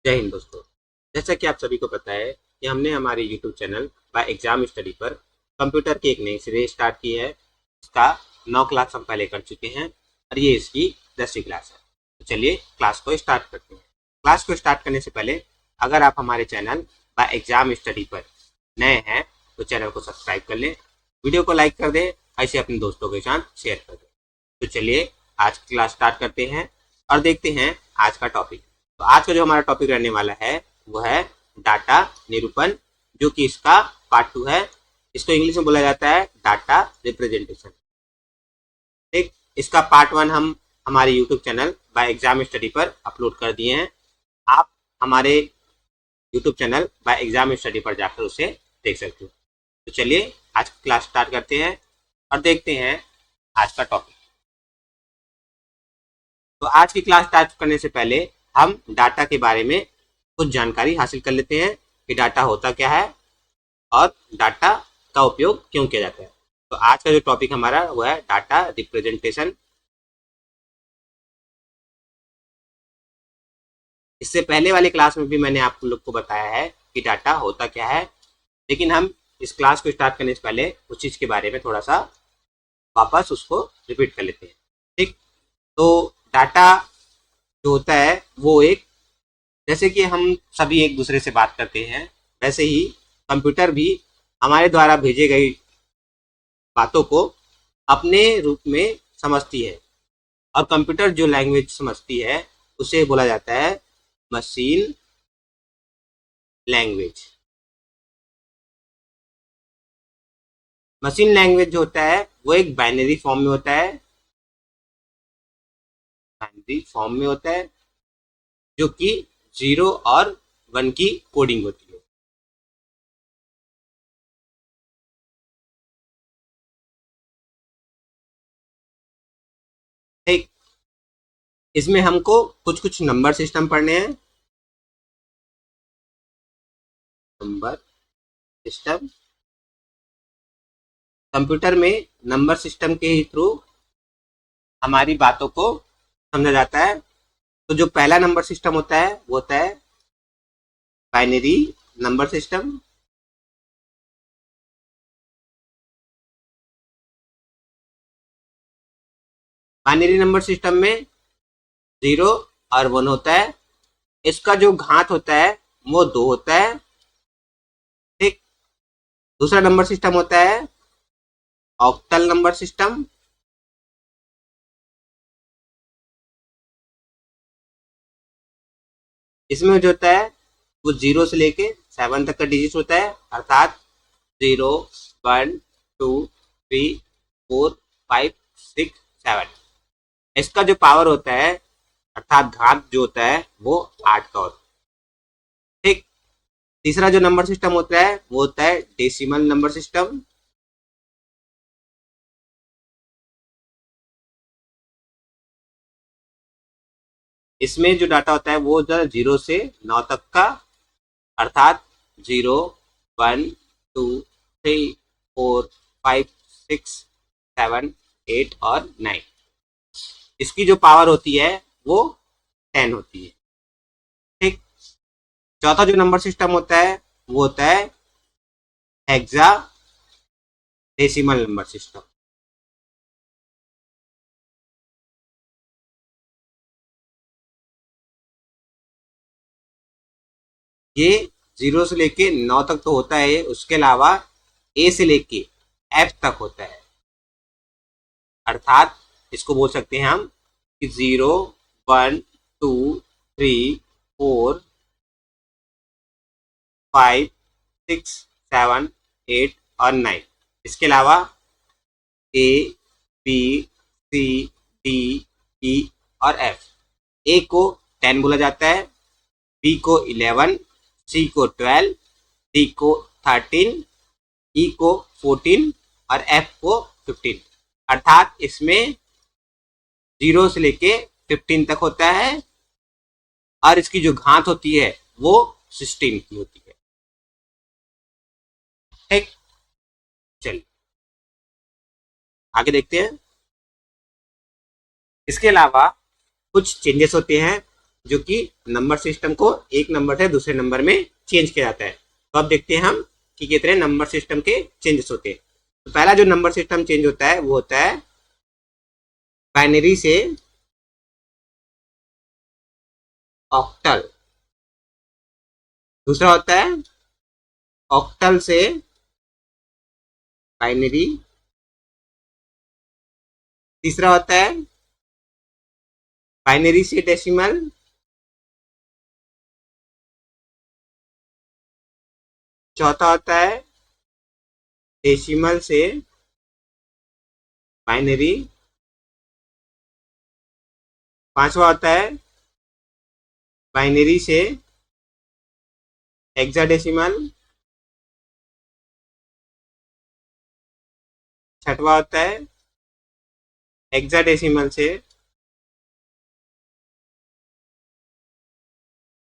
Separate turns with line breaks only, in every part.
जय हिंद दोस्तों। जैसा कि आप सभी को पता है कि हमने हमारे YouTube channel by exam study पर कंप्यूटर की एक नई सीरीज स्टार्ट की है। इसका 9 क्लास हम पहले कर चुके हैं और ये इसकी 10वीं क्लास है। तो चलिए क्लास को स्टार्ट करते हैं। क्लास को स्टार्ट करने से पहले अगर आप हमारे चैनल बाय एग्जाम स्टडी पर नए हैं तो चैनल को सब्सक्राइब कर लें, वीडियो को लाइक कर दें, ऐसे अपने दोस्तों के साथ शेयर कर दें। तो चलिए आज की क्लास स्टार्ट करते हैं और देखते हैं आज का टॉपिक। तो आज का जो हमारा टॉपिक रहने वाला है वो है डाटा निरूपण, जो कि इसका पार्ट 2 है। इसको इंग्लिश में बोला जाता है डाटा रिप्रेजेंटेशन। ठीक, इसका पार्ट 1 हम हमारे YouTube channel by exam study पर अपलोड कर दिए हैं। आप हमारे YouTube channel by exam study पर जाकर उसे देख सकते हो। तो चलिए आज की क्लास स्टार्ट करते हैं और देखते हैं आज का टॉपिक। तो आज की क्लास स्टार्ट करने से पहले हम डाटा के बारे में कुछ जानकारी हासिल कर लेते हैं कि डाटा होता क्या है और डाटा का उपयोग क्यों किया जाता है। तो आज का जो टॉपिक हमारा वो है डाटा रिप्रेजेंटेशन। इससे पहले वाली क्लास में भी मैंने आप लोग को बताया है कि डाटा होता क्या है, लेकिन हम इस क्लास को स्टार्ट करने से पहले उस चीज़ के बारे में थोड़ा सा वापस उसको रिपीट कर लेते हैं। ठीक, तो डाटा जो होता है वो एक, जैसे कि हम सभी एक दूसरे से बात करते हैं वैसे ही कंप्यूटर भी हमारे द्वारा भेजे गई बातों को अपने रूप में समझती है। और कंप्यूटर जो लैंग्वेज समझती है उसे बोला जाता है मशीन लैंग्वेज। मशीन लैंग्वेज जो होता है वो एक बाइनरी फॉर्म में होता है, जो कि 0 और 1 की कोडिंग होती है। ठीक, इसमें हमको कुछ कुछ नंबर सिस्टम पढ़ने हैं। नंबर सिस्टम, कंप्यूटर में नंबर सिस्टम के ही थ्रू हमारी बातों को समझा जाता है। तो जो पहला नंबर सिस्टम होता है वो होता है binary number system. Binary number system में 0 और 1 होता है। इसका जो घात होता है वो 2 होता है। ठीक, दूसरा नंबर सिस्टम होता है ऑक्टल नंबर सिस्टम। इसमें जो होता है वो 0 से लेके 7 तक का डिजिट होता है, अर्थात 0 1 2 3 4 5 6 7। इसका जो पावर होता है अर्थात घात जो होता है वो 8 का होता है। ठीक, तीसरा जो नंबर सिस्टम होता है वो होता है डेसिमल नंबर सिस्टम। इसमें जो डाटा होता है वो 0 से 9 तक का, अर्थात 0 1 2 3 4 5 6 7 8 और 9। इसकी जो पावर होती है वो 10 होती है। ठीक, चौथा जो नंबर सिस्टम होता है वो होता है हेक्सा डेसिमल नंबर सिस्टम। ये 0 से लेके 9 तक तो होता है, उसके अलावा ए से लेके एफ तक होता है। अर्थात इसको बोल सकते हैं हम कि 0 1 2 3 4 5 6 7 8 और 9। इसके अलावा A B C D E और एफ। ए को 10 बोला जाता है, बी को 11, सी को 12, डी को 13, ई को 14 और एफ को 15। अर्थात इसमें 0 से लेके 15 तक होता है और इसकी जो घात होती है वो 16 की होती है। ठीक, चलिए आगे देखते हैं। इसके अलावा कुछ चेंजेस होते हैं जो कि नंबर सिस्टम को एक नंबर से दूसरे नंबर में चेंज किया जाता है। तो अब देखते हैं हम कि कितने नंबर सिस्टम के चेंजेस होते हैं। तो पहला जो नंबर सिस्टम चेंज होता है वो होता है बाइनरी से ऑक्टल। दूसरा होता है ऑक्टल से बाइनरी। तीसरा होता है बाइनरी से डेसिमल। चौथा होता है डेसिमल से बाइनरी। पांचवा होता है बाइनरी से हेक्साडेसिमल। छठवा होता है हेक्साडेसिमल से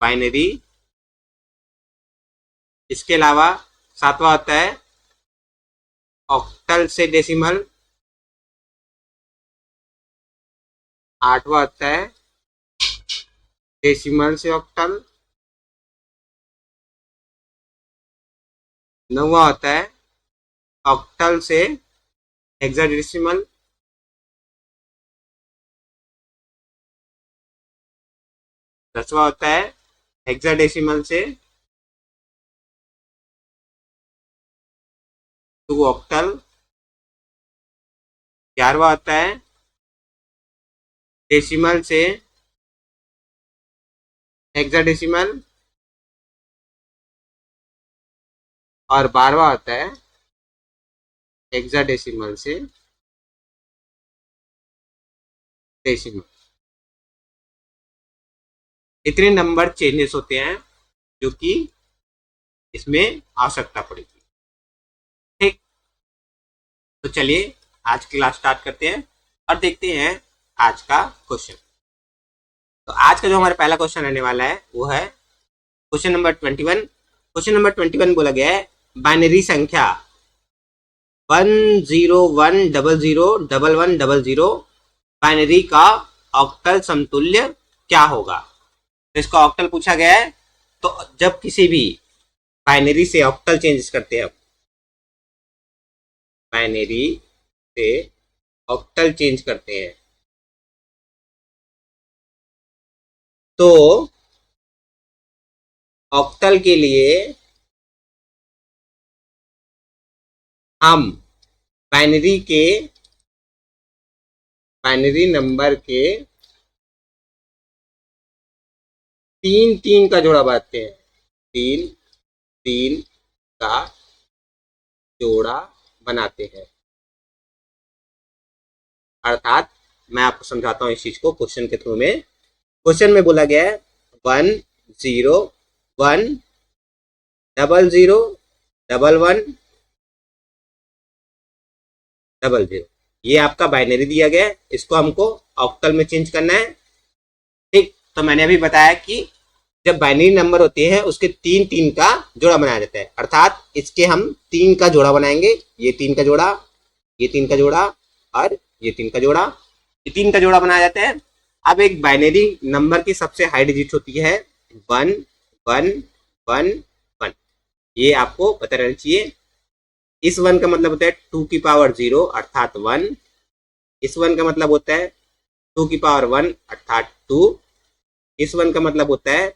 बाइनरी। इसके अलावा सातवां होता है ऑक्टल से डेसिमल। आठवां होता है डेसिमल से ऑक्टल। नौवां होता है ऑक्टल से हेक्साडेसिमल। 10वां होता है हेक्साडेसिमल से टू ऑक्टल। 11वां होता है डेसिमल से हेक्साडेसिमल। और 12वां होता है हेक्साडेसिमल से डेसिमल। इतने नंबर चेंजेस होते हैं जो कि इसमें आवश्यकता पड़ेगी। ठीक, तो चलिए आज क्लास स्टार्ट करते हैं और देखते हैं आज का क्वेश्चन। तो आज का जो हमारा पहला क्वेश्चन रहने वाला है वो है क्वेश्चन नंबर 21। क्वेश्चन नंबर 21 बोला गया है बाइनरी संख्या 101001100 बाइनरी का ऑक्टल समतुल्य क्या होगा। तो इसका ऑक्टल पूछा गया है। तो जब किसी भी बाइनरी से ऑक्टल चेंज करते हैं, बाइनरी से ऑक्टल चेंज करते हैं तो ऑक्टल के लिए हम बाइनरी नंबर के 3 का जोड़ा बनाते हैं। 3 का जोड़ा बनाते हैं। अर्थात मैं आपको समझाता हूं इस चीज को क्वेश्चन के थ्रू में। क्वेश्चन में बोला गया है 101001100। ये आपका बाइनरी दिया गया है, इसको हमको ऑक्टल में चेंज करना है। ठीक, तो मैंने अभी बताया कि जब बाइनरी नंबर होते हैं उसके 3 का जोड़ा बनाया जाता है। अर्थात इसके हम 3 का जोड़ा बनाएंगे। ये 3 का जोड़ा, ये 3 का जोड़ा और ये 3 का जोड़ा, ये 3 का जोड़ा बनाया जाता है। अब एक बाइनरी नंबर की सबसे हाई डिजिट होती है 1 1 1 1। ये आपको पता रहना चाहिए। इस 1 का मतलब होता है 2 की पावर 0 अर्थात 1। इस 1 का मतलब होता है 2 की पावर 1 अर्थात 2। इस 1 का मतलब होता है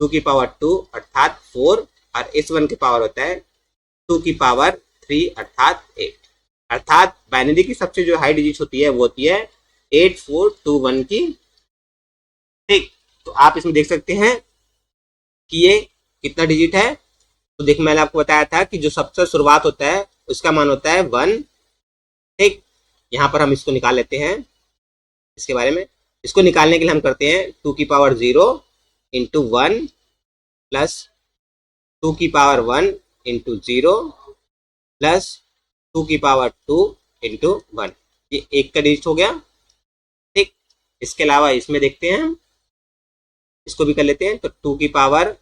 2 की पावर 2 अर्थात 4। और इस 1 की पावर होता है 2 की पावर 3 अर्थात 8। अर्थात बाइनरी की सबसे जो हाई डिजिट होती है वो होती है 8421 की। ठीक, तो आप इसमें देख सकते हैं कि ये कितना डिजिट है। तो देख, मैंने आपको बताया था कि जो सबसे शुरुआत होता है उसका मान होता है 1। ठीक, यहाँ पर हम इसको निकाल लेते हैं। इसके बारे में, इसको निकालने के लिए हम करते हैं 2 की पावर 0 इंटू 1 प्लस 2 की पावर 1 इंटू 0 प्लस 2 की पावर 2 इंटू 1। ये 1 का डिजिट हो गया। ठीक, इसके अलावा इसमें देखते हैं हम, इसको भी कर लेते हैं। तो 2 की पावर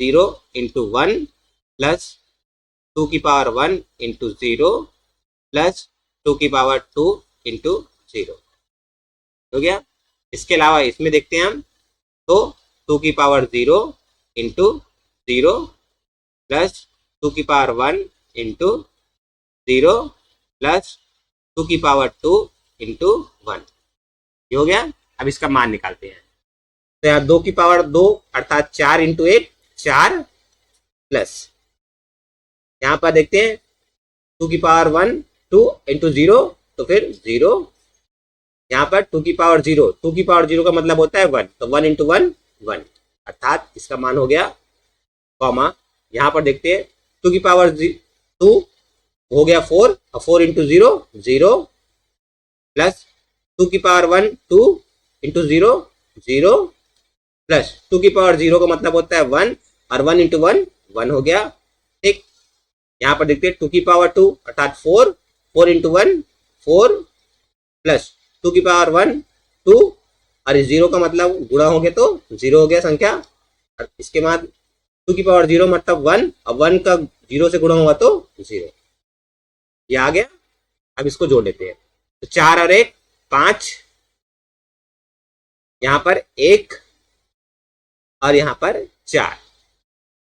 0 इंटू 1 प्लस 2 की पावर 1 इंटू 0 प्लस 2 की पावर 2 इंटू 0 हो गया। इसके अलावा इसमें देखते हैं हम, तो 2 की पावर 0 इंटू 0 प्लस 2 की पावर 1 इंटू 0 प्लस 2 की पावर 2 इंटू 1। ये हो गया। अब इसका मान निकालते हैं। तो यहाँ 2 की पावर 2 अर्थात 4 इंटू 8 4 प्लस यहाँ पर देखते हैं 2 की पावर 1 2 इंटू 0 तो फिर 0। यहाँ पर 2 की पावर 0 2 की पावर 0 का मतलब होता है 1 तो 1 इंटू 1 1 अर्थात इसका मान हो गया कॉमा। यहाँ पर देखते हैं 2 की पावर 2 हो गया 4 और 4 इंटू 0 0 प्लस 2 की पावर 1 2 इंटू 0 0 प्लस 2 की पावर 0 का मतलब होता है 1 और 1 इंटू 1 1 हो गया। ठीक, यहाँ पर देखते हैं 2 की पावर 2 अर्थात 4 4 इंटू 1 4 प्लस 2 की पावर 1 2 और इस 0 का मतलब गुणा हो गया तो 0 हो गया संख्या। और इसके बाद 2 की पावर 0 मतलब 1 और 1 का 0 से गुणा हुआ तो 0। ये आ गया। अब इसको जोड़ लेते हैं तो 4 और 1 5, यहाँ पर 1 और यहाँ पर 4।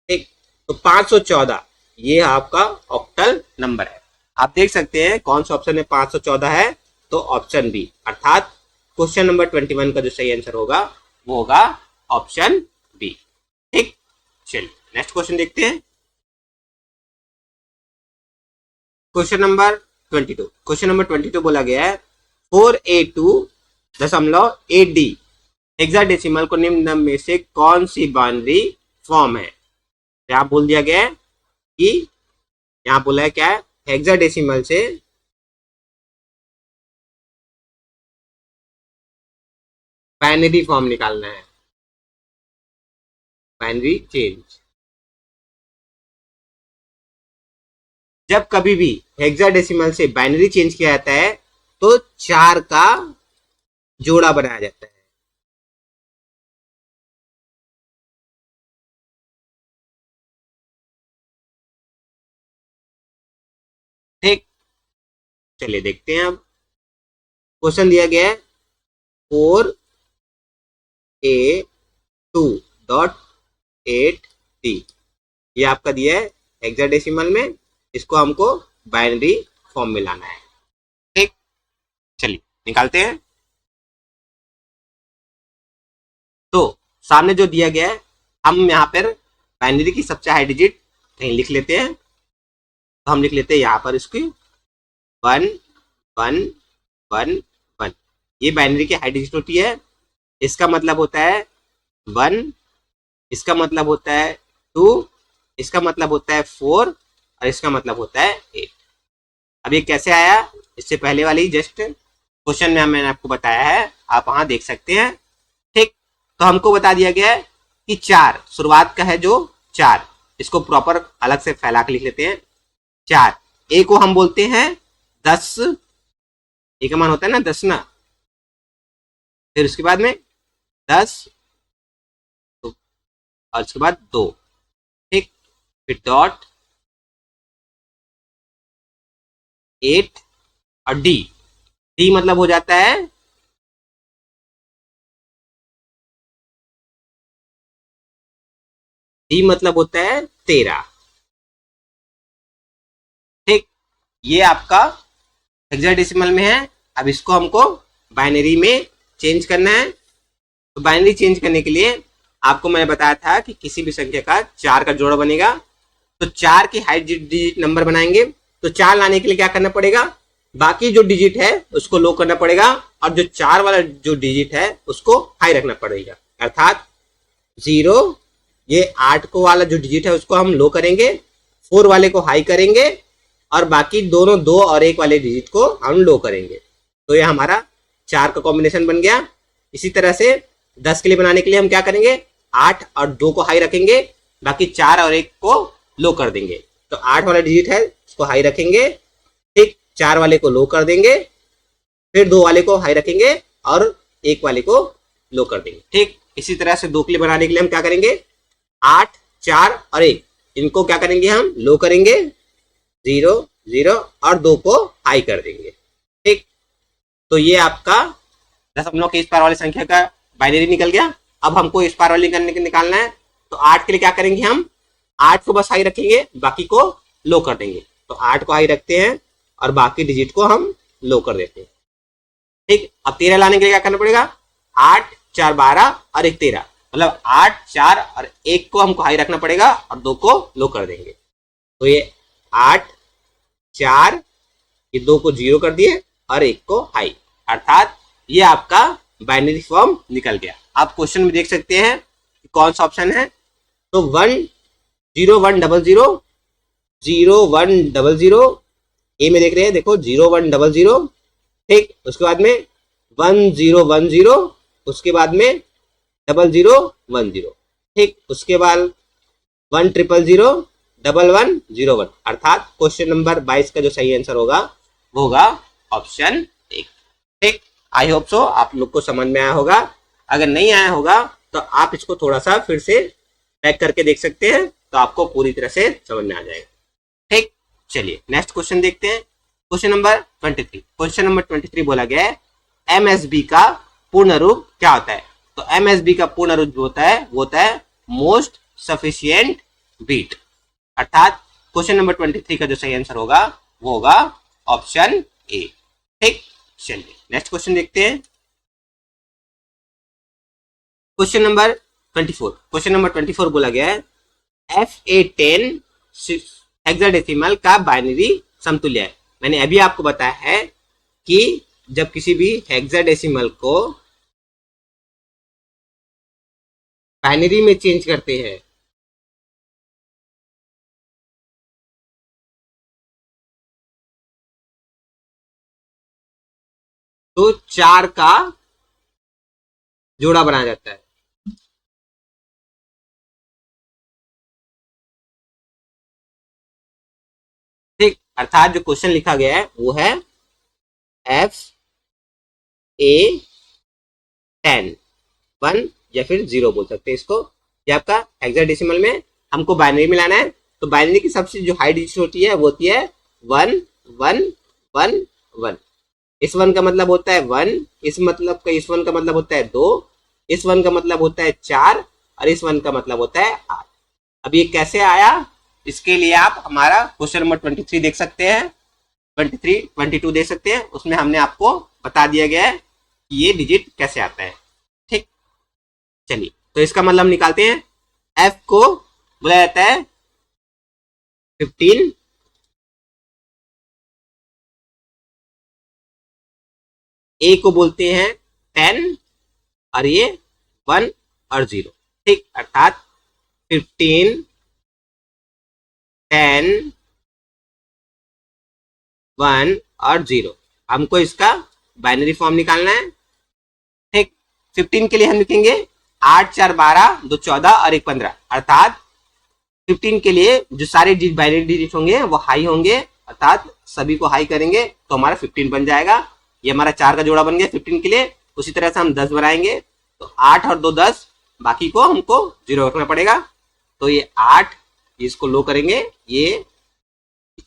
ठीक, तो 514 ये आपका ऑक्टल नंबर है। आप देख सकते हैं कौन सा ऑप्शन में 514 है, तो ऑप्शन बी अर्थात क्वेश्चन नंबर 21 का जो सही आंसर होगा वो होगा ऑप्शन बी। ठीक, चलिए नेक्स्ट क्वेश्चन देखते हैं। Question number 22। क्वेश्चन नंबर 22 बोला गया है 4A2.8D हेक्साडेसिमल को निम्न में से कौन सी बाइनरी फॉर्म है। यहाँ बोल दिया गया है कि यहाँ बोला है क्या है, हेक्साडेसिमल से बाइनरी फॉर्म निकालना है, बाइनरी चेंज। जब कभी भी हेक्साडेसिमल से बाइनरी चेंज किया जाता है तो 4 का जोड़ा बनाया जाता है। ठीक, चलिए देखते हैं। अब क्वेश्चन दिया गया है 4A2.8D ये आपका दिया है हेक्साडेसिमल में, इसको हमको बाइनरी फॉर्म में लाना है। ठीक, चलिए निकालते हैं। तो सामने जो दिया गया है हम यहाँ पर बाइनरी की सबसे हाई डिजिट कहीं लिख लेते हैं। तो हम लिख लेते हैं यहाँ पर इसकी 1 1 1 1। ये बाइनरी की हाई डिजिट होती है। इसका मतलब होता है 1, इसका मतलब होता है 2, इसका मतलब होता है 4 और इसका मतलब होता है 8। अब ये कैसे आया, इससे पहले वाली जस्ट क्वेश्चन में मैंने आपको बताया है, आप वहां देख सकते हैं। ठीक, तो हमको बता दिया गया है कि 4 शुरुआत का है जो 4, इसको प्रॉपर अलग से फैला के लिख लेते हैं। 4 ए को हम बोलते हैं 10, ए का मान होता है ना 10 ना, फिर उसके बाद में 10 और उसके बाद 2। ठीक, फिर डॉट 8 और डी, डी मतलब हो जाता है डी मतलब होता है 13। ठीक, ये आपका हेक्साडेसिमल में है। अब इसको हमको बाइनरी में चेंज करना है। तो बाइनरी चेंज करने के लिए आपको मैंने बताया था कि किसी भी संख्या का 4 का जोड़ा बनेगा, तो 4 की हाई डिजिट नंबर बनाएंगे। तो 4 लाने के लिए क्या करना पड़ेगा, बाकी जो डिजिट है उसको लो करना पड़ेगा और जो 4 वाला जो डिजिट है उसको हाई रखना पड़ेगा। अर्थात 0, ये 8 को वाला जो डिजिट है उसको हम लो करेंगे, 4 वाले को हाई करेंगे और बाकी दोनों 2 और 1 वाले डिजिट को हम लो करेंगे। तो ये हमारा 4 का कॉम्बिनेशन बन गया। इसी तरह से 10 के लिए बनाने के लिए हम क्या करेंगे, 8 और 2 को हाई रखेंगे, बाकी 4 और 1 को लो कर देंगे। तो 8 वाला डिजिट है उसको हाई रखेंगे, ठीक, 4 वाले को लो कर देंगे, फिर 2 वाले को हाई रखेंगे और 1 वाले को लो कर देंगे। ठीक, इसी तरह से 2 के लिए बनाने के लिए हम क्या करेंगे, 8 4 और 1 इनको क्या करेंगे, हम लो करेंगे, 0 0 और 2 को हाई कर देंगे। ठीक, तो ये आपका दशमलव के इस पार वाली संख्या का बाइनरी निकल गया। अब हमको इस पार वाली करने के निकालना है, तो 8 के लिए क्या करेंगे हम, 8 को बस हाई रखेंगे, बाकी को लो कर देंगे। तो 8 को हाई रखते हैं और बाकी डिजिट को हम लो कर देते हैं। ठीक, अब 13 लाने के लिए क्या करना पड़ेगा, 8 4 12 और 1 13, मतलब 8 4 और 1 को हमको हाई रखना पड़ेगा और 2 को लो कर देंगे। तो ये 8 4, ये 2 को 0 कर दिए और 1 को हाई, अर्थात ये आपका बाइनरी फॉर्म निकल गया। आप क्वेश्चन में देख सकते हैं कि कौन सा ऑप्शन है। तो 1 0 1 0 0 0 1 0 0, ए में देख रहे हैं, देखो 0 1 0 0, ठीक, उसके बाद में 1 0 1 0, उसके बाद में 0 0 1 0, ठीक, उसके बाद 1 0 0 1 1 0 1, अर्थात क्वेश्चन नंबर 22 का जो सही आंसर होगा वो होगा ऑप्शन 1। ठीक, आई होप सो आप लोग को समझ में आया होगा। अगर नहीं आया होगा तो आप इसको थोड़ा सा फिर से बैक करके देख सकते हैं, तो आपको पूरी तरह से समझ में आ जाएगा। ठीक, चलिए नेक्स्ट क्वेश्चन देखते हैं। Question number 23। क्वेश्चन नंबर 23 बोला गया है एमएसबी का पूर्ण रूप क्या होता है। तो एमएसबी का पूर्ण रूप जो होता है वो होता है मोस्ट सफिशिएंट बिट, अर्थात क्वेश्चन नंबर 23 का जो सही आंसर होगा वो होगा ऑप्शन ए। ठीक, चलिए नेक्स्ट क्वेश्चन देखते हैं। Question number 24। क्वेश्चन नंबर 24 बोला गया है FA10 हेक्साडेसिमल का बाइनरी समतुल्य है। मैंने अभी आपको बताया है कि जब किसी भी हेक्साडेसिमल को बाइनरी में चेंज करते हैं तो 4 का जोड़ा बनाया जाता है। ठीक, अर्थात जो क्वेश्चन लिखा गया है वो है FA10 1 या फिर 0 बोल सकते हैं इसको। ये आपका हेक्साडेसिमल में हमको बाइनरी में लाना है, तो बाइनरी की सबसे जो हाई डिजिट होती है वो होती है 1 1 1 1। इस 1 का मतलब होता है 1, इस 1 का मतलब होता है 2, इस 1 का मतलब होता है 4 और इस 1 का मतलब होता है 8। अब ये कैसे आया, इसके लिए आप हमारा क्वेश्चन नंबर 23 देख सकते हैं, 23 22 देख सकते हैं, उसमें हमने आपको बता दिया गया है कि ये डिजिट कैसे आता है। ठीक, चलिए तो इसका मतलब निकालते हैं। एफ को बोला जाता है 15, ए को बोलते हैं 10 और ये 1 और 0। ठीक, अर्थात 15 10 1 और 0, हमको इसका बाइनरी फॉर्म निकालना है। ठीक, 15 के लिए हम लिखेंगे 8 4 12 2 14 और 1 15, अर्थात 15 के लिए जो सारे बाइनरी डिजिट होंगे वो हाई होंगे, अर्थात सभी को हाई करेंगे तो हमारा 15 बन जाएगा। ये हमारा 4 का जोड़ा बन गया 15 के लिए। उसी तरह से हम 10 बनाएंगे, तो 8 और 2 10, बाकी को हमको 0 रखना पड़ेगा। तो ये 8, इसको लो करेंगे, ये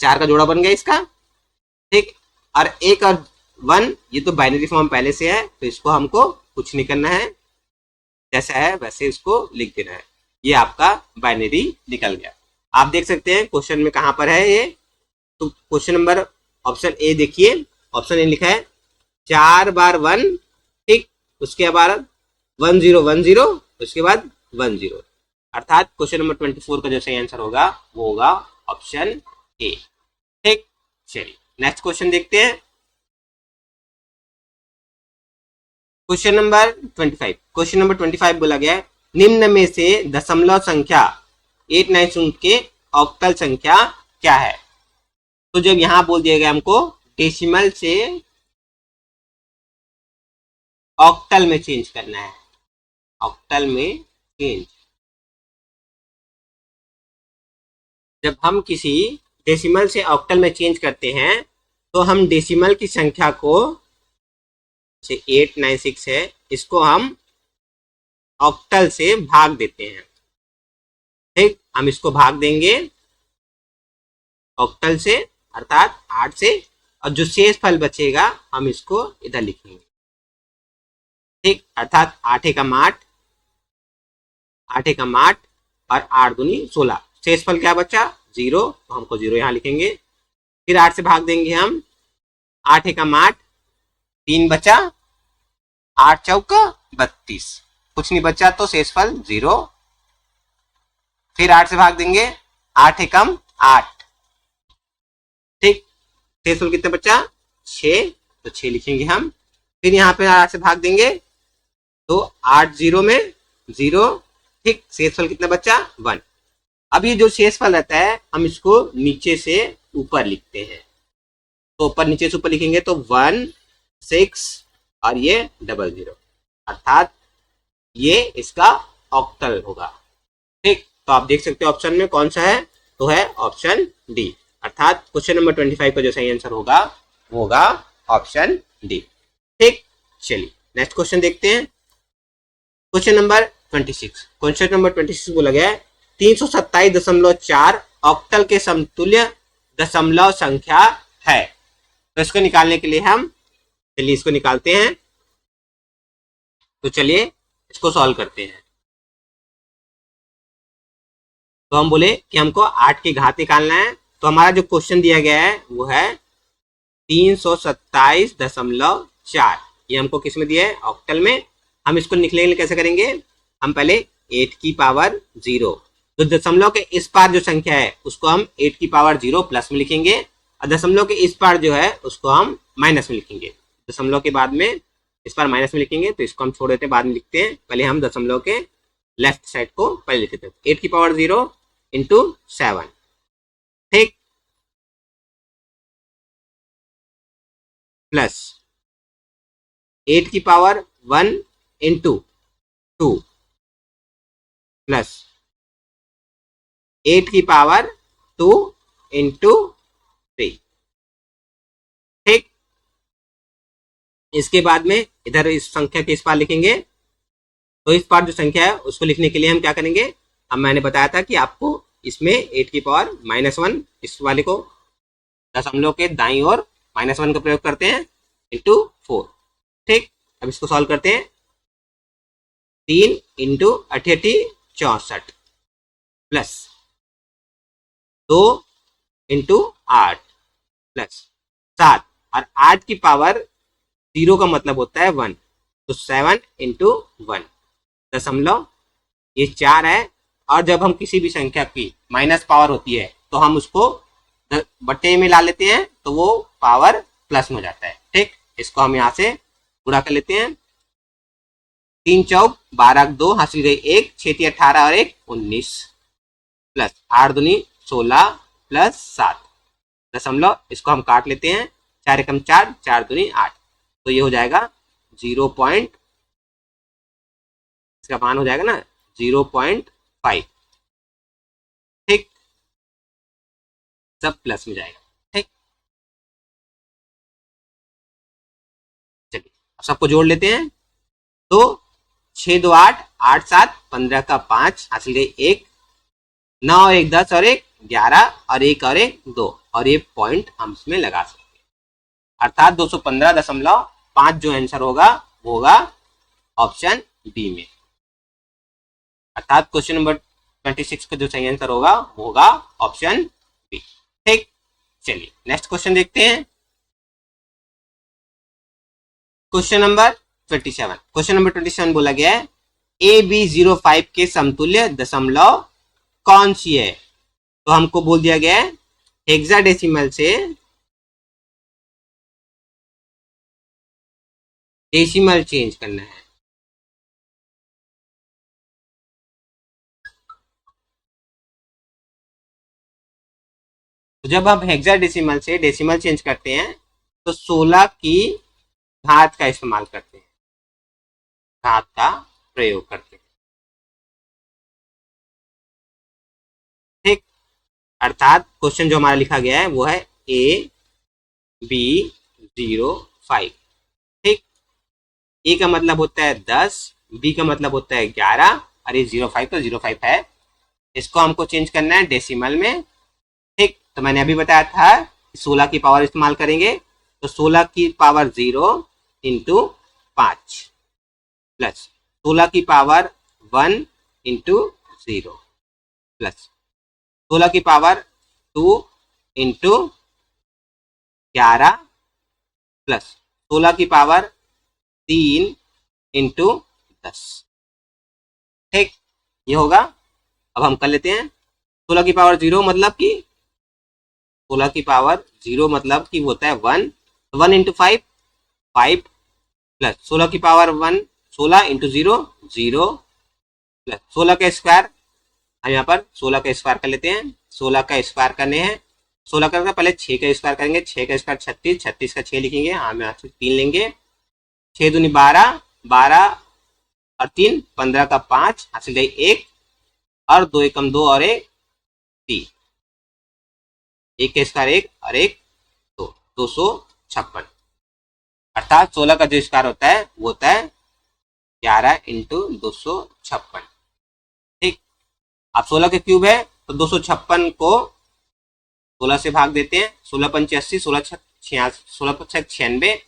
4 का जोड़ा बन गया इसका। ठीक, और 1 और 1 ये तो बाइनरी फॉर्म पहले से है, तो इसको हमको कुछ नहीं करना है, जैसा है वैसे इसको लिख देना है। ये आपका बाइनरी निकल गया। आप देख सकते हैं क्वेश्चन में कहां पर है ये, तो क्वेश्चन नंबर ऑप्शन ए देखिए, ऑप्शन ए लिखा है 4 बार 1, ठीक, उसके बाद 1 0 1 0, उसके बाद 1 0, अर्थात क्वेश्चन नंबर 24 का जो सही आंसर होगा वो होगा ऑप्शन ए। ठीक, चलिए नेक्स्ट क्वेश्चन देखते हैं। Question number 25। क्वेश्चन नंबर 25 बोला गया है निम्न में से दशमलव संख्या 890 के ऑक्टल संख्या क्या है। तो जब यहां बोल दिया गया हमको डेसिमल से ऑक्टल में चेंज करना है, ऑक्टल में चेंज, जब हम किसी डेसिमल से ऑक्टल में चेंज करते हैं तो हम डेसिमल की संख्या को, से 896 है, इसको हम ऑक्टल से भाग देते हैं। ठीक, हम इसको भाग देंगे ऑक्टल से, अर्थात 8 से, और जो शेष फल बचेगा हम इसको इधर लिखेंगे। ठीक, अर्थात 8 एकम 8, 8 एकम 8 और 8 दूनी 16। शेषफल क्या बचा? 0, तो हमको 0 यहाँ लिखेंगे। फिर 8 से भाग देंगे हम, 8 एकम 8, 3 बचा, 8 चौका 32, कुछ नहीं बचा तो शेषफल 0। फिर 8 से भाग देंगे, 8 एकम 8, ठीक, शेषफल कितना बचा? 6, तो 6 लिखेंगे हम। फिर यहाँ पे 8 से भाग देंगे तो 8 0 में 0, ठीक, शेषफल कितना बचा? 1। अब ये जो शेषफल रहता है हम इसको नीचे से ऊपर लिखते हैं, तो ऊपर नीचे से ऊपर लिखेंगे तो 1 6 और ये 00, अर्थात ये इसका ऑक्टल होगा, ठीक। तो आप देख सकते हो ऑप्शन में कौन सा है, तो है ऑप्शन डी, अर्थात क्वेश्चन नंबर 25 का जो सही आंसर होगा वो होगा ऑप्शन डी, ठीक। चलिए नेक्स्ट क्वेश्चन देखते हैं। क्वेश्चन नंबर 26, क्वेश्चन नंबर 26 बोला गया है 327.4 ऑक्टल के समतुल्य दशमलव संख्या है। तो इसको निकालने के लिए हम चलिए इसको निकालते हैं। तो चलिए इसको सॉल्व करते हैं। तो हम बोले कि हमको 8 की घात निकालना है, तो हमारा जो क्वेश्चन दिया गया है वो है 327.4, ये हमको किस में दिया है? ऑक्टल में। हम इसको निकलेंगे कैसे करेंगे? हम पहले 8 की पावर 0, तो दशमलव के इस पार जो संख्या है उसको हम 8 की पावर 0 प्लस में लिखेंगे, और दशमलव के इस पार जो है उसको हम माइनस में लिखेंगे। दशमलव के बाद में इस पार माइनस में लिखेंगे, तो इसको हम छोड़ देते हैं, बाद में लिखते हैं। पहले हम दशमलव के लेफ्ट साइड को पहले लिखते हैं, 8 की पावर 0 इंटू 7, ठीक, प्लस 8 की पावर 1 इंटू 2 प्लस 8 की पावर 2 इंटू 3, ठीक। इसके बाद में इधर इस संख्या के इस पार लिखेंगे, तो इस पार जो संख्या है उसको लिखने के लिए हम क्या करेंगे? अब मैंने बताया था कि आपको इसमें 8 की पावर -1, इस वाले को दशमलव के दाईं ओर -1 का प्रयोग करते हैं, इंटू 4, ठीक। अब इसको सॉल्व करते हैं। 3 इंटू 88 64 प्लस 2 इंटू 8 प्लस 7, और 8 की पावर 0 का मतलब होता है 1, तो 7 इंटू 1 दशमलव, ये 4 है। और जब हम किसी भी संख्या की माइनस पावर होती है तो हम उसको बट्टे में ला लेते हैं, तो वो पावर प्लस में हो जाता है, ठीक। इसको हम यहाँ से गुणा कर लेते हैं। 3 चौक 12, 2 हासिल गई 1, 6 18 और 1 19, प्लस 8 दूनी 16 प्लस 7 दशमलव, इसको हम काट लेते हैं, 4 एकम 4, 4 दूनी 8, तो ये हो जाएगा 0. इसका मान हो जाएगा ना 0.5, ठीक, सब प्लस में जाएगा, ठीक। चलिए अब सबको जोड़ लेते हैं। तो 6 2 8 8 7 15 का 5 हासिल गई 1, 9 और 1 10 और 1 11 और 1 और 1 2, और ये पॉइंट हम इसमें लगा सकते हैं, अर्थात 215.5 जो आंसर होगा वो होगा ऑप्शन बी में, अर्थात क्वेश्चन नंबर 26 का जो सही आंसर होगा वो होगा ऑप्शन बी, ठीक। चलिए नेक्स्ट क्वेश्चन देखते हैं। क्वेश्चन नंबर 27, क्वेश्चन नंबर 27 बोला गया है AB05 के समतुल्य दशमलव कौन सी है? तो हमको बोल दिया गया है हेक्साडेसिमल से डेसिमल चेंज करना है। तो जब हम हेक्साडेसिमल से डेसिमल चेंज करते हैं तो 16 की घात का इस्तेमाल करते हैं, घात का प्रयोग करते हैं, ठीक। अर्थात क्वेश्चन जो हमारा लिखा गया है वो है AB05, ठीक। ए का मतलब होता है 10, बी का मतलब होता है 11, और ये 05 तो 05 है। इसको हमको चेंज करना है डेसिमल में, ठीक। तो मैंने अभी बताया था 16 की पावर इस्तेमाल करेंगे, तो 16 की पावर 0 इंटू 5 प्लस 16 की पावर 1 इंटू 0 प्लस 16 की पावर 2 इंटू 11 प्लस 16 की पावर 3 इंटू 10। ठीक, ये होगा। अब हम कर लेते हैं 16 की पावर 0 मतलब कि 16 की पावर 0 मतलब कि होता है 1, 1 इंटू 5 5 प्लस 16 की पावर 1 16 इंटू 0 0 प्लस 16 का स्क्वायर, हम यहाँ पर 16 का स्क्वायर कर लेते हैं। 16 का स्क्वायर करने हैं, 16 का पहले 6 का स्क्वायर करेंगे, 6 का स्क्वायर 36, 36 का 6 लिखेंगे, हम यहाँ से 3 लेंगे, 6 दूनी 12, 12 और 3 15 का 5 हासिल गई 1 और 2 एकम 2 और 1 3, 1 का स्क्वायर 1 और 1 2, 256। अर्थात 16 का जो स्क्वायर होता है वो होता है 11 इंटू 256। ठीक, अब 16 के क्यूब है तो 256 को 16 से भाग देते हैं, 16 पंचे 80, 16 छियासी, 16 पच्चीस 96,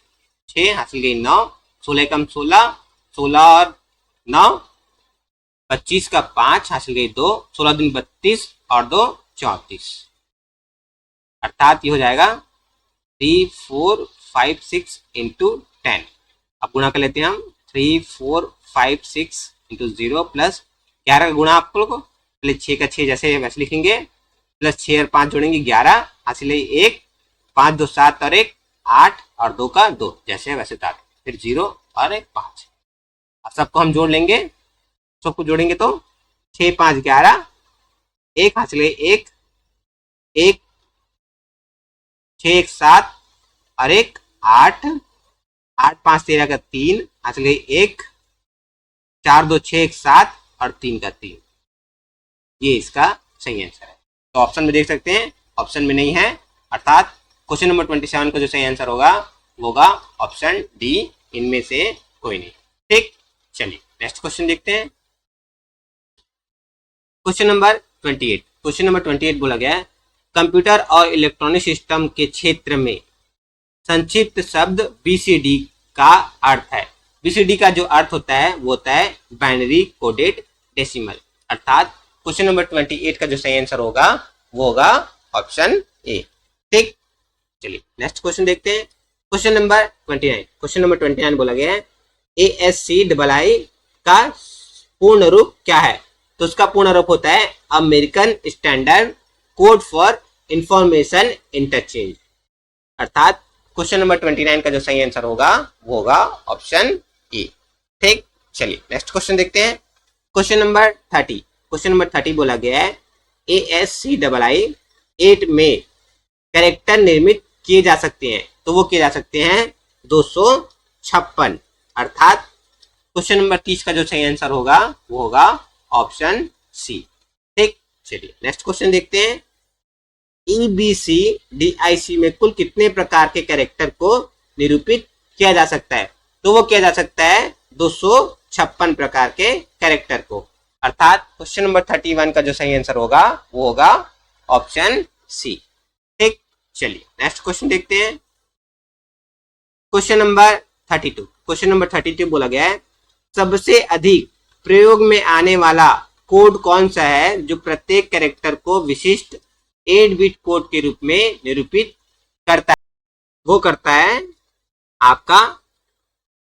6 हासिल गई 9, 16 कम 16, 16 और 9 25 का 5 हासिल गई 2, 16 दिन 32 और 2 34। अर्थात ये हो जाएगा 3 4 5 6 इंटू 10। अब गुणा कर लेते हैं हम 3 4 5 6 इंटू 0 प्लस 11 का गुणा आप लोग को पहले 6 का 6 जैसे वैसे लिखेंगे, प्लस 6 और 5 जोड़ेंगे 11 हासिल 1, 5 2 7 और 1 8 और 2 का 2 जैसे वैसे था, फिर 0 और 1 5। अब सबको हम जोड़ लेंगे, सबको जोड़ेंगे तो 6 5 11, 1 हासिल 1 1 6 1 7 और 1 8 8 5 13 का 3 हासिल गई 1 4 2 6 1 7 और 3 का 3। ये इसका सही आंसर है। तो ऑप्शन में देख सकते हैं, ऑप्शन में नहीं है, अर्थात क्वेश्चन नंबर 27 का जो सही आंसर होगा वो होगा ऑप्शन डी, इनमें से कोई नहीं। ठीक, चलिए नेक्स्ट क्वेश्चन देखते हैं। क्वेश्चन नंबर 28, क्वेश्चन नंबर 28 बोला गया है कंप्यूटर और इलेक्ट्रॉनिक सिस्टम के क्षेत्र में संक्षिप्त शब्द बीसीडी का अर्थ है। बीसीडी का जो अर्थ होता है वो होता है बाइनरी कोडेड डेसिमल। अर्थात क्वेश्चन नंबर 28 का जो सही आंसर होगा वो होगा ऑप्शन ए। ठीक, चलिए नेक्स्ट क्वेश्चन देखते हैं। क्वेश्चन नंबर 29, क्वेश्चन नंबर 29 बोला गया है ASCII का पूर्ण रूप क्या है। तो उसका पूर्ण रूप होता है American standard code for information interchange. अर्थात क्वेश्चन नंबर 29 का जो सही आंसर होगा वो होगा ऑप्शन ए। ठीक, चलिए नेक्स्ट क्वेश्चन देखते हैं। क्वेश्चन नंबर 30, क्वेश्चन नंबर 30 बोला गया है ASCII 8 में कैरेक्टर निर्मित किए जा सकते हैं। तो वो किए जा सकते हैं 256। अर्थात क्वेश्चन नंबर 30 का जो सही आंसर होगा वो होगा ऑप्शन सी। ठीक, चलिए नेक्स्ट क्वेश्चन देखते हैं। EBCDIC में कुल कितने प्रकार के कैरेक्टर को निरूपित किया जा सकता है। तो वो किया जा सकता है 256 प्रकार के कैरेक्टर को। अर्थात क्वेश्चन नंबर 31 का जो सही आंसर होगा वो होगा ऑप्शन सी। ठीक, चलिए नेक्स्ट क्वेश्चन देखते हैं। क्वेश्चन नंबर 32, क्वेश्चन नंबर 32 बोला गया है सबसे अधिक प्रयोग में आने वाला कोड कौन सा है जो प्रत्येक कैरेक्टर को विशिष्ट 8 बिट कोड के रूप में निरूपित करता है। वो करता है आपका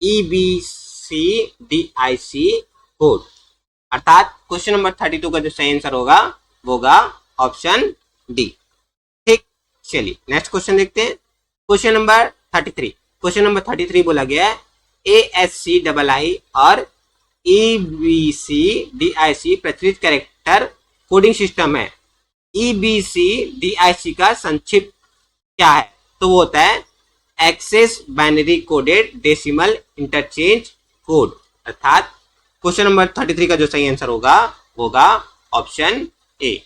EBCDIC कोड। अर्थात क्वेश्चन नंबर 32 का जो सही आंसर होगा वो होगा ऑप्शन डी। ठीक, चलिए नेक्स्ट क्वेश्चन देखते हैं। क्वेश्चन नंबर 33, क्वेश्चन नंबर 33 बोला गया है ASCII और EBCDIC प्रचलित कैरेक्टर कोडिंग सिस्टम है। EBCDIC का संक्षिप्त क्या है। तो वो होता है excess binary coded decimal interchange code. अर्थात क्वेश्चन नंबर 33 का जो सही आंसर होगा वो होगा ऑप्शन ए।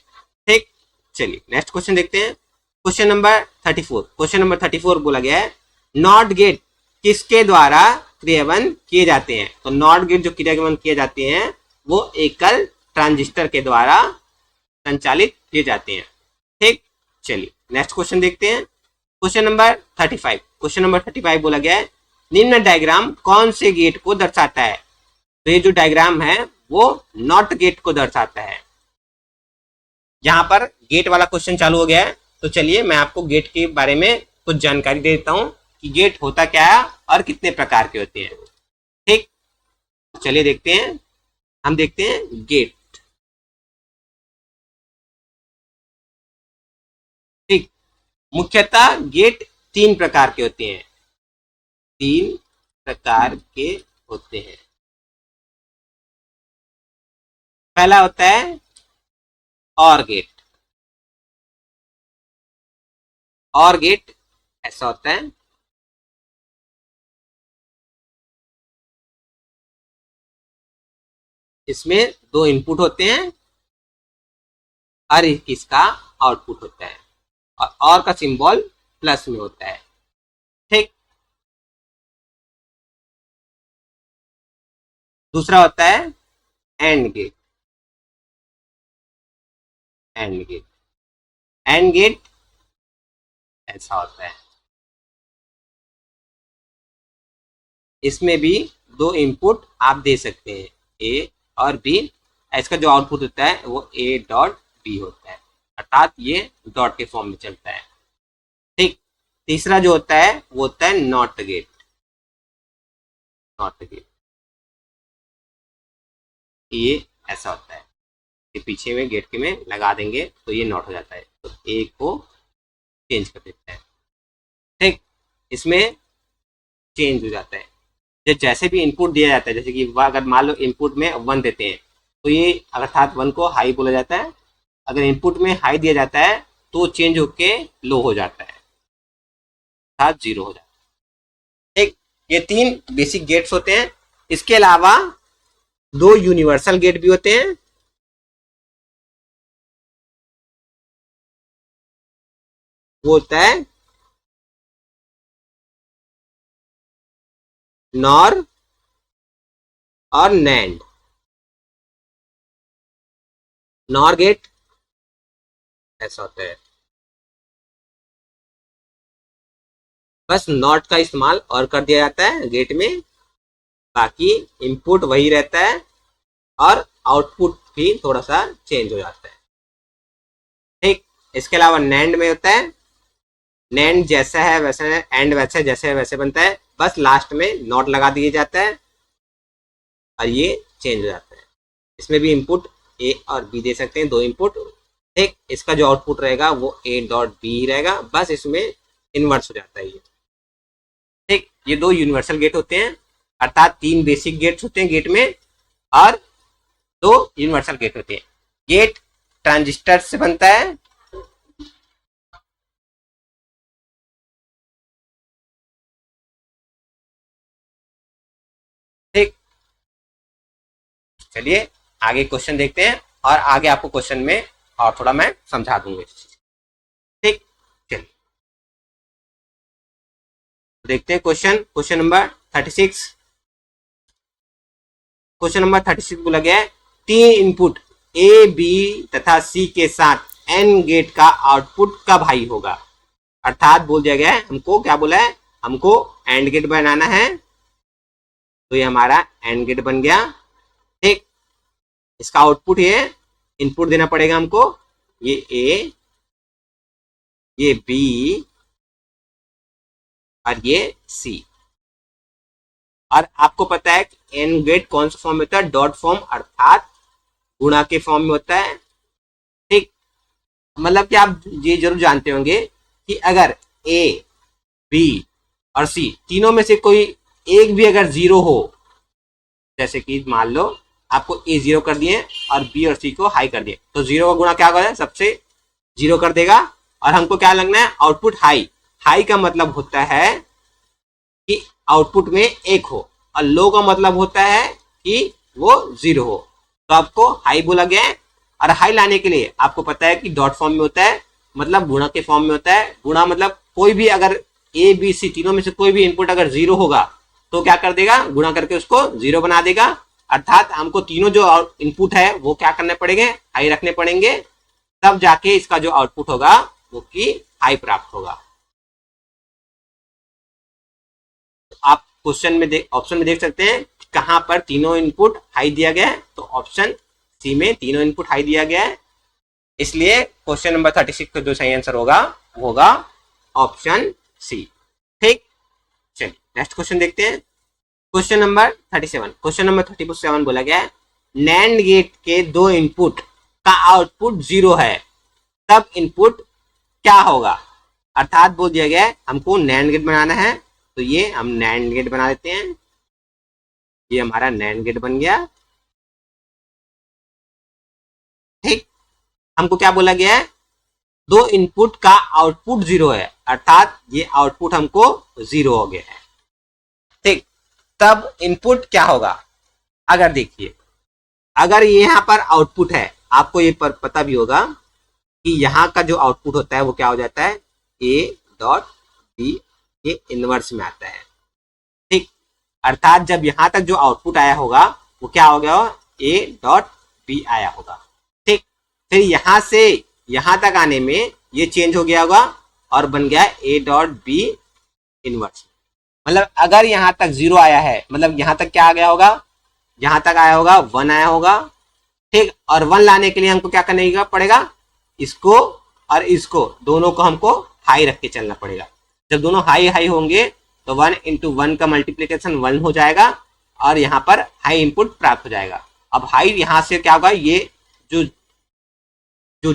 ठीक, चलिए नेक्स्ट क्वेश्चन देखते हैं। क्वेश्चन नंबर 34, क्वेश्चन नंबर 34 बोला गया है नॉट गेट किसके द्वारा क्रियान्वयन किए जाते हैं। तो नॉट गेट जो क्रियान्वयन किए जाते हैं वो एकल ट्रांजिस्टर के द्वारा संचालित किए जाते हैं। ठीक, चलिए नेक्स्ट क्वेश्चन देखते हैं। क्वेश्चन नंबर 35, क्वेश्चन नंबर 35 बोला गया है निम्न डायग्राम कौन से गेट को दर्शाता है। तो ये जो डायग्राम है वो नॉट गेट को दर्शाता है। यहाँ पर गेट वाला क्वेश्चन चालू हो गया है, तो चलिए मैं आपको गेट के बारे में कुछ जानकारी दे देता हूँ कि गेट होता क्या है और कितने प्रकार के होते हैं। ठीक, चलिए देखते हैं। हम देखते हैं गेट। ठीक, मुख्यतः गेट 3 प्रकार के होते हैं। 3 प्रकार के होते हैं। पहला होता है और गेट। और गेट ऐसा होता है, इसमें 2 इनपुट होते हैं और इसका आउटपुट होता है, और का सिंबल प्लस में होता है। ठीक, दूसरा होता है and gate. And gate, and gate ऐसा होता है, इसमें भी 2 इनपुट आप दे सकते हैं, ए और बी। इसका जो आउटपुट होता है वो ए डॉट बी होता है, अर्थात ये डॉट के फॉर्म में चलता है। ठीक, तीसरा जो होता है वो होता है नॉट गेट। नॉट गेट ये ऐसा होता है, ये पीछे में गेट के में लगा देंगे तो ये नॉट हो जाता है, तो ए को चेंज कर देता है। ठीक, इसमें चेंज हो जाता है जैसे भी इनपुट दिया जाता है। जैसे कि अगर मान लो इनपुट में 1 देते हैं तो ये अर्थात 1 को हाई बोला जाता है। अगर इनपुट में हाई दिया जाता है तो चेंज होके लो हो जाता है, अर्थात 0 हो जाता है। ठीक, ये 3 बेसिक गेट्स होते हैं। इसके अलावा 2 यूनिवर्सल गेट भी होते हैं। वो होता है नॉर और नैंड। नॉर गेट ऐसा होता है, बस नॉट का इस्तेमाल और कर दिया जाता है गेट में, बाकी इनपुट वही रहता है और आउटपुट भी थोड़ा सा चेंज हो जाता है। ठीक, इसके अलावा नैंड में होता है, नैंड जैसा है वैसा है, एंड वैसा जैसे है वैसे बनता है, बस लास्ट में नॉट लगा दिया जाता है और ये चेंज हो जाता है। इसमें भी इनपुट ए और बी दे सकते हैं, 2 इनपुट। ठीक, इसका जो आउटपुट रहेगा वो ए डॉट बी रहेगा, बस इसमें इन्वर्स हो जाता है ये। ठीक, ये 2 यूनिवर्सल गेट होते हैं, अर्थात 3 बेसिक गेट्स होते हैं गेट में और 2 यूनिवर्सल गेट होते हैं। गेट ट्रांजिस्टर से बनता है। ठीक, चलिए आगे क्वेश्चन देखते हैं और आगे आपको क्वेश्चन में और थोड़ा मैं समझा दूंगा इस चीज। ठीक, चलिए देखते हैं क्वेश्चन नंबर 36। क्वेश्चन नंबर 36 बोला गया है 3 इनपुट ए बी तथा सी के साथ एन गेट का आउटपुट कब हाई होगा। अर्थात बोल दिया गया है, हमको क्या बोला है, हमको एंड गेट बनाना है, तो ये हमारा एंड गेट बन गया। ठीक, इसका आउटपुट ये इनपुट देना पड़ेगा हमको, ये ए, ये बी और ये सी। और आपको पता है कि एन गेट कौन सा फॉर्म में होता है, डॉट फॉर्म, अर्थात गुणा के फॉर्म में होता है। ठीक, मतलब कि आप ये जरूर जानते होंगे कि अगर ए बी और सी तीनों में से कोई एक भी अगर 0 हो, जैसे कि मान लो आपको ए 0 कर दिए और बी और सी को हाई कर दिए, तो 0 का गुणा क्या होगा, सबसे 0 कर देगा। और हमको क्या लगना है, आउटपुट हाई। हाई का मतलब होता है कि आउटपुट में 1 हो, और लो का मतलब होता है कि वो 0 हो। तो आपको हाई बोला गया है, और हाई लाने के लिए आपको पता है कि डॉट फॉर्म में होता है, मतलब गुणा के फॉर्म में होता है। गुणा मतलब कोई भी अगर ए बी सी तीनों में से कोई भी इनपुट अगर 0 होगा तो क्या कर देगा, गुणा करके उसको 0 बना देगा। अर्थात हमको तीनों जो इनपुट है वो क्या करने पड़ेंगे, हाई रखने पड़ेंगे, तब जाके इसका जो आउटपुट होगा वो की हाई प्राप्त होगा। आप क्वेश्चन में ऑप्शन में देख सकते हैं कहां पर तीनों इनपुट हाई दिया गया है, तो ऑप्शन सी में तीनों इनपुट हाई दिया गया है, इसलिए क्वेश्चन नंबर 36 का जो सही आंसर होगा वो होगा ऑप्शन सी। ठीक, चलिए नेक्स्ट क्वेश्चन देखते हैं। क्वेश्चन नंबर 37, क्वेश्चन नंबर 37 बोला गया है नैंड गेट के दो इनपुट का आउटपुट 0 है, तब इनपुट क्या होगा। अर्थात बोल दिया गया है हमको नैंड गेट बनाना है, तो ये हम नैंड गेट बना देते हैं, ये हमारा नैंड गेट बन गया। ठीक, हमको क्या बोला गया है, दो इनपुट का आउटपुट 0 है, अर्थात ये आउटपुट हमको 0 हो गया है। ठीक, तब इनपुट क्या होगा। अगर देखिए, अगर ये यहां पर आउटपुट है, आपको ये पता भी होगा कि यहाँ का जो आउटपुट होता है वो क्या हो जाता है, ए डॉट बी, ये इनवर्स में आता है। ठीक, अर्थात जब यहां तक जो आउटपुट आया होगा वो क्या हो गया, ए डॉट बी आया होगा। ठीक, फिर यहां से यहां तक आने में ये चेंज हो गया होगा और बन गया ए डॉट बी इनवर्स। मतलब अगर यहां तक 0 आया है, मतलब यहां तक क्या आ गया होगा, यहां तक आया होगा 1 आया होगा। ठीक, और 1 लाने के लिए हमको क्या करने पड़ेगा, इसको और इसको दोनों को हमको हाई रख के चलना पड़ेगा। जब दोनों हाई हाई होंगे तो 1 इंटू 1 का मल्टीप्लीकेशन 1 हो जाएगा और यहाँ पर हाई इनपुट प्राप्त हो जाएगा। अब हाई यहाँ से क्या होगा, ये जो जो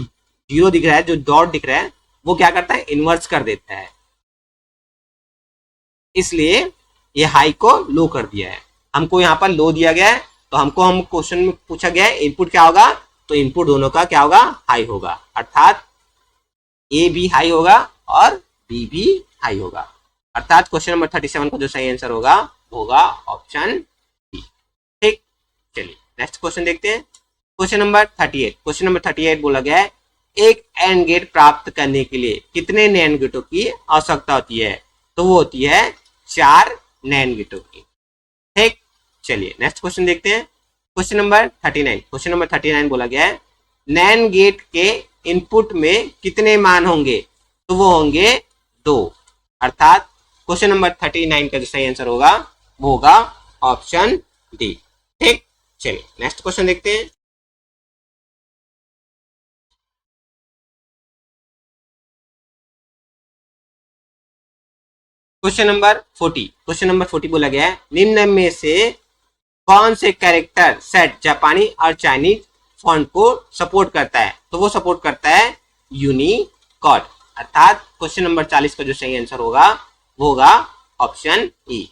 0 दिख रहा है, जो डॉट दिख रहा है, वो क्या करता है, इनवर्स कर देता है, इसलिए ये हाई को लो कर दिया है। हमको यहाँ पर लो दिया गया है, तो हम क्वेश्चन में पूछा गया है इनपुट क्या होगा, तो इनपुट दोनों का क्या होगा, हाई होगा, अर्थात ए भी हाई होगा और बी भी हाई होगा। अर्थात क्वेश्चन नंबर 37 का जो सही आंसर होगा वो होगा ऑप्शन बी। ठीक, चलिए नेक्स्ट क्वेश्चन देखते हैं। क्वेश्चन नंबर 38, क्वेश्चन नंबर 38 बोला गया है एक एंड गेट प्राप्त करने के लिए कितने नैंड गेटों की आवश्यकता होती है, तो वो होती है 4 नैंड गेटों की। ठीक, चलिए नेक्स्ट क्वेश्चन देखते हैं। क्वेश्चन नंबर 39, क्वेश्चन नंबर 39 बोला गया है नैंड गेट के इनपुट में कितने मान होंगे, तो वो होंगे 2। अर्थात क्वेश्चन नंबर 39 का जो सही आंसर होगा वो होगा ऑप्शन डी। ठीक, चलिए नेक्स्ट क्वेश्चन देखते हैं। क्वेश्चन नंबर 40, क्वेश्चन नंबर 40 बोला गया है निम्न में से कौन से कैरेक्टर सेट जापानी और चाइनीज फॉन्ट को सपोर्ट करता है, तो वो सपोर्ट करता है यूनिकोड। अर्थात क्वेश्चन नंबर 40 का जो सही आंसर होगा वो होगा ऑप्शन ई।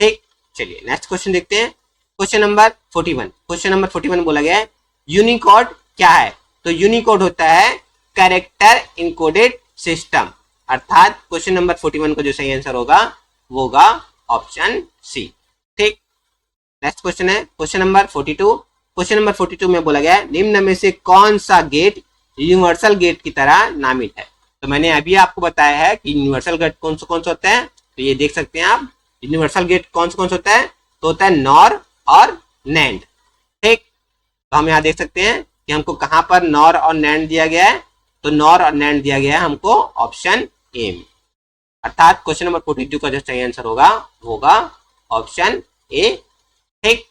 ठीक, चलिए नेक्स्ट क्वेश्चन देखते हैं। क्वेश्चन नंबर 41, क्वेश्चन नंबर 41 बोला गया है यूनिकोड क्या है, तो यूनिकोड होता है कैरेक्टर इनकोडेड सिस्टम। अर्थात क्वेश्चन नंबर 41 का जो सही आंसर होगा वो होगा ऑप्शन सी। ठीक, नेक्स्ट क्वेश्चन है क्वेश्चन नंबर 42, क्वेश्चन नंबर 42 में बोला गया है निम्न में से कौन सा गेट यूनिवर्सल गेट की तरह नामित है, तो मैंने अभी आपको बताया है कि यूनिवर्सल गेट कौन सा होता है, तो ये देख सकते हैं आप यूनिवर्सल गेट कौन सा होता है, तो होता है नॉर और नैंड। ठीक, तो हम यहाँ देख सकते हैं कि हमको कहां पर नॉर और नैंड दिया गया है, तो नॉर और नैंड दिया गया है हमको ऑप्शन ए में। अर्थात क्वेश्चन नंबर 42 का जो सही आंसर होगा वो होगा ऑप्शन ए। ठीक,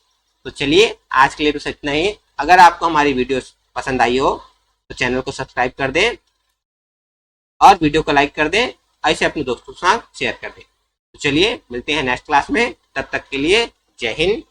तो चलिए आज के लिए तो इतना ही। अगर आपको हमारी वीडियो पसंद आई हो तो चैनल को सब्सक्राइब कर दें और वीडियो को लाइक कर दें, ऐसे अपने दोस्तों के साथ शेयर कर दें। तो चलिए मिलते हैं नेक्स्ट क्लास में, तब तक के लिए जय हिंद,